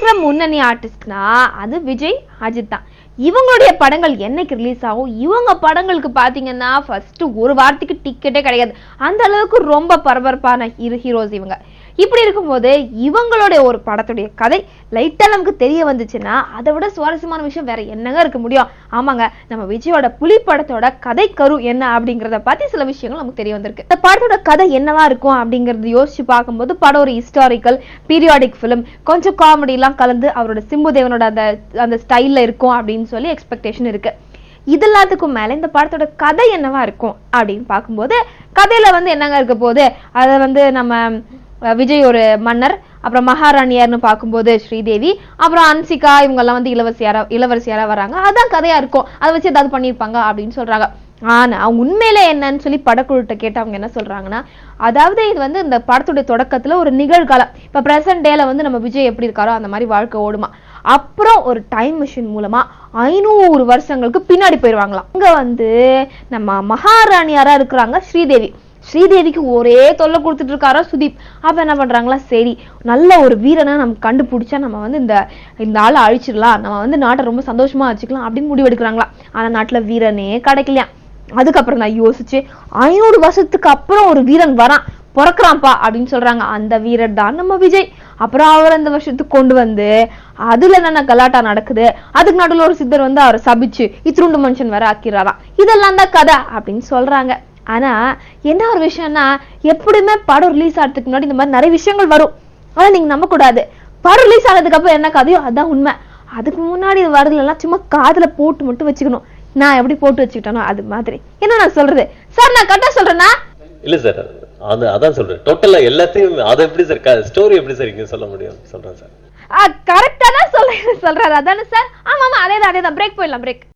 இருக்கிற முன்னணி ஆர்டிஸ்ட்னா அது விஜய், அஜித் தான். இவங்களுடைய படங்கள் என்னைக்கு ரிலீஸ் ஆகும், இவங்க படங்களுக்கு பாத்தீங்கன்னா ஃபர்ஸ்ட் ஒரு வாரத்துக்கு டிக்கெட்டே கிடையாது. அந்த அளவுக்கு ரொம்ப பரபரப்பான ஹீரோஸ் இவங்க. இப்படி இருக்கும்போது இவங்களுடைய ஒரு படத்துடைய கதை லைட்டா நமக்கு தெரிய வந்துச்சுன்னா அதை விட சுவாரஸ்யமான விஷயம் வேற என்னங்க இருக்க முடியும்? ஆமாங்க, நம்ம விஜயோட புலி படத்தோட கதை கரு என்ன அப்படிங்கறத பத்தி சில விஷயங்கள் நமக்கு தெரிய வந்திருக்கு. இந்த படத்தோட கதை என்னவா இருக்கும் அப்படிங்கறது யோசிச்சு பார்க்கும்போது படம் ஒரு ஹிஸ்டாரிக்கல் பீரியாடிக் பிலிம், கொஞ்சம் காமெடி எல்லாம் கலந்து அவரோட சிம்புதேவனோட அந்த ஸ்டைல்ல இருக்கும் அப்படின்னு சொல்லி எக்ஸ்பெக்டேஷன் இருக்கு. இது எல்லாத்துக்கும் மேல இந்த படத்தோட கதை என்னவா இருக்கும் அப்படின்னு பார்க்கும்போது கதையில என்னங்க இருக்க போகுது, அதை நம்ம விஜய் ஒரு மன்னர், அப்புறம் மகாராணியார்னு பார்க்கும்போது ஸ்ரீதேவி, அப்புறம் அன்சிகா இவங்க எல்லாம் இளவரசியாரா வராங்க. அதான் கதையா இருக்கும், அதை வச்சு ஏதாவது பண்ணிருப்பாங்க அப்படின்னு சொல்றாங்க. ஆனா உண்மையில என்னன்னு சொல்லி படக்குழுட்ட கேட்டு அவங்க என்ன சொல்றாங்கன்னா, அதாவது இது இந்த படத்துடைய தொடக்கத்துல ஒரு நிகழ்காலம், இப்ப பிரசன்ட் டேல நம்ம விஜய் எப்படி இருக்காரோ அந்த மாதிரி வாழ்க்கை ஓடுமா. அப்புறம் ஒரு டைம் மிஷின் மூலமா 500 வருஷங்களுக்கு பின்னாடி போயிருவாங்களாம். அங்க நம்ம மகாராணியாரா இருக்கிறாங்க ஸ்ரீதேவி. ஸ்ரீதேவிக்கு ஒரே தொல்லை கொடுத்துட்டு இருக்காரா சுதீப். அப்ப என்ன பண்றாங்களா, சரி நல்ல ஒரு வீரனை நம்ம கண்டுபிடிச்சா நம்ம இந்த ஆளை அழிச்சிடலாம், நம்ம நாட்டை ரொம்ப சந்தோஷமா வச்சுக்கலாம் அப்படின்னு முடிவெடுக்கிறாங்களா. ஆனா நாட்டுல வீரனே கிடைக்கலையா. அதுக்கப்புறம் தான் யோசிச்சு 500 வருஷத்துக்கு அப்புறம் ஒரு வீரன் வரான், பிறக்கிறான்ப்பா அப்படின்னு சொல்றாங்க. அந்த வீரர் தான் நம்ம விஜய். அப்புறம் அவர் அந்த வருஷத்துக்கு கொண்டு அதுல என்னென்ன கலாட்டா நடக்குது, அதுக்கு நடுவில் ஒரு சித்தர் அவரை சபிச்சு இத்திருண்டு மனுஷன் வேற ஆக்கிறாராம். இதெல்லாம் தான் கதை அப்படின்னு சொல்றாங்க. ஆனா என்ன ஒரு விஷயம்னா, எப்படியுமே படம் ரிலீஸ் ஆகிறதுக்கு முன்னாடி இந்த மாதிரி நிறைய விஷயங்கள் வரும். ஆனா நீங்க நம்ப கூடாது, படம் ரிலீஸ் ஆனதுக்கு அப்புறம் என்ன கதையோ அதான் உண்மை. அதுக்கு முன்னாடி வரதுலாம் சும்மா காதுல போட்டு மட்டும் வச்சுக்கணும். நான் எப்படி போட்டு வச்சுக்கிட்டேனோ அது மாதிரி. என்ன நான் சொல்றது சார், நான் கரெக்டா சொல்றேன்னா? இல்ல சார், அதான் சொல்றேன். டோட்டலா எல்லாத்தையும் அதை எப்படி சார் ஸ்டோரி எப்படி சார் இங்க சொல்ல முடியும் சொல்றேன் சார். கரெக்டா தான் சொல்றாரு அதானே சார்? ஆமா அதேதான். பிரேக் போயிடலாம், பிரேக்.